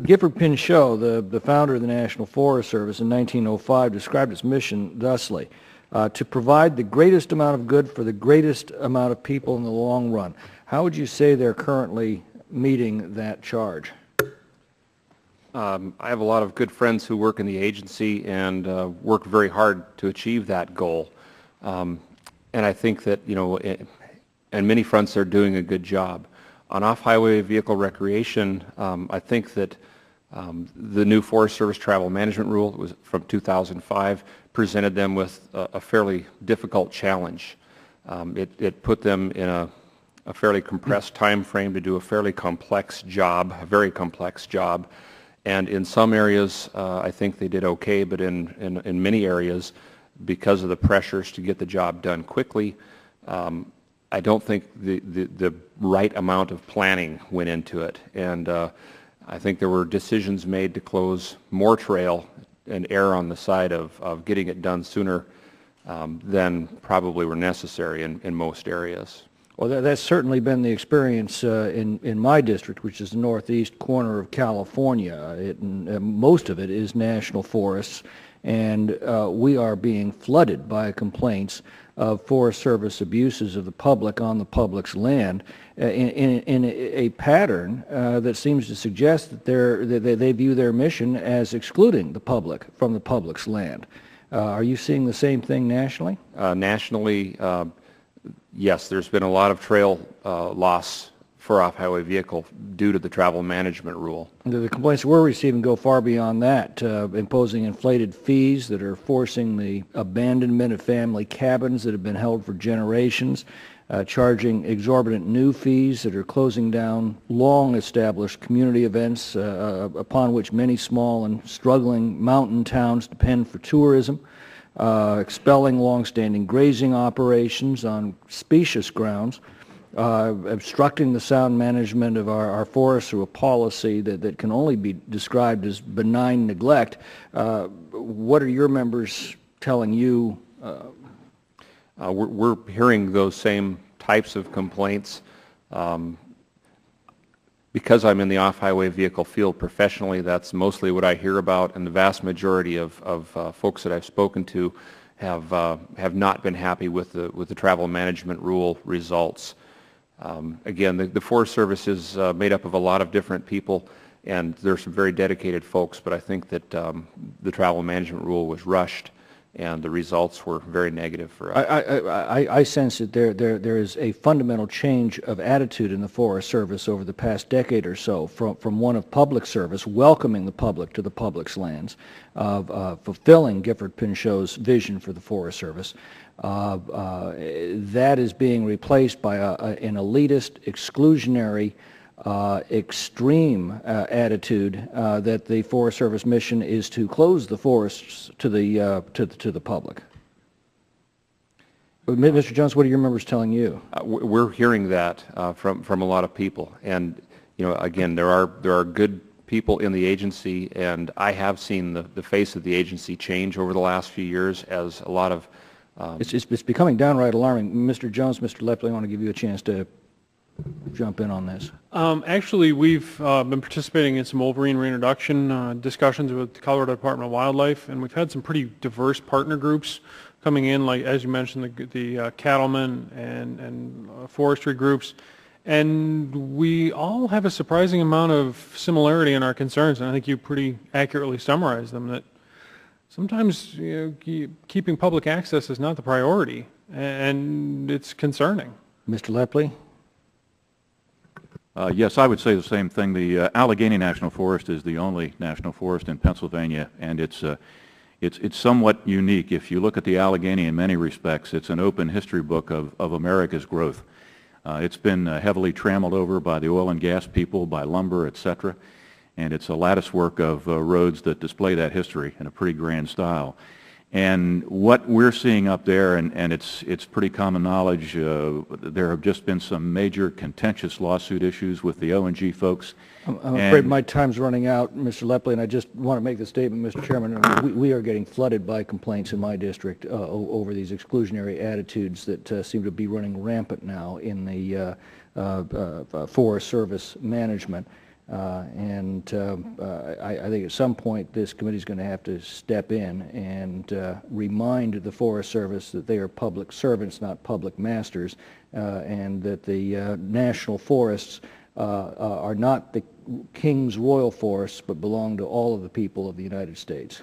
Gifford Pinchot, the founder of the National Forest Service in 1905, described its mission thusly: to provide the greatest amount of good for the greatest amount of people in the long run. How would you say they're currently meeting that charge? I have a lot of good friends who work in the agency and work very hard to achieve that goal. And I think that, on many fronts they're doing a good job. On off-highway vehicle recreation, I think that the new Forest Service travel management rule was from 2005 presented them with a fairly difficult challenge. It put them in a fairly compressed time frame to do a fairly complex job, a very complex job. And in some areas, I think they did okay, but in many areas, because of the pressures to get the job done quickly, I don't think the right amount of planning went into it. And I think there were decisions made to close more trail and err on the side of getting it done sooner than probably were necessary in most areas. Well, that's certainly been the experience in my district, which is the northeast corner of California. Most of it is national forests, and we are being flooded by complaints of Forest Service abuses of the public on the public's land in a pattern that seems to suggest that they view their mission as excluding the public from the public's land. Are you seeing the same thing nationally? Nationally, yes, there's been a lot of trail loss for off-highway vehicle due to the travel management rule. The complaints we're receiving go far beyond that, imposing inflated fees that are forcing the abandonment of family cabins that have been held for generations, charging exorbitant new fees that are closing down long-established community events upon which many small and struggling mountain towns depend for tourism, expelling long-standing grazing operations on specious grounds, obstructing the sound management of our forests through a policy that can only be described as benign neglect. What are your members telling you? We're hearing those same types of complaints. Because I'm in the off-highway vehicle field professionally, that's mostly what I hear about, and the vast majority of folks that I've spoken to have not been happy with the travel management rule results. Again, the Forest Service is made up of a lot of different people, and there's some very dedicated folks, but I think that the travel management rule was rushed, and the results were very negative for us. I sense that there is a fundamental change of attitude in the Forest Service over the past decade or so, from one of public service, welcoming the public to the public's lands, of fulfilling Gifford Pinchot's vision for the Forest Service. That is being replaced by an elitist, exclusionary, extreme attitude that the Forest Service mission is to close the forests to the public. Mr. Jones, what are your members telling you? We're hearing that from a lot of people, and again, there are good people in the agency, and I have seen the face of the agency change over the last few years as a lot of it's becoming downright alarming. Mr. Jones, Mr. Lepley, I want to give you a chance to jump in on this. Actually, we've been participating in some wolverine reintroduction discussions with the Colorado Department of Wildlife, and we've had some pretty diverse partner groups coming in, like, as you mentioned, the cattlemen and forestry groups. And we all have a surprising amount of similarity in our concerns, and I think you pretty accurately summarized them, that sometimes keeping public access is not the priority, and it's concerning. Mr. Lepley? Yes, I would say the same thing. The Allegheny National Forest is the only national forest in Pennsylvania, and it's somewhat unique. If you look at the Allegheny in many respects, it's an open history book of America's growth. It's been heavily trammeled over by the oil and gas people, by lumber, etc., and it's a latticework of roads that display that history in a pretty grand style. And what we're seeing up there, and it's pretty common knowledge, there have just been some major contentious lawsuit issues with the O&G folks. I'm afraid my time's running out, Mr. Lepley, and I just want to make the statement, Mr. Chairman, we are getting flooded by complaints in my district over these exclusionary attitudes that seem to be running rampant now in the Forest Service management. I think at some point this committee is going to have to step in and remind the Forest Service that they are public servants, not public masters, and that the national forests are not the King's royal forests, but belong to all of the people of the United States.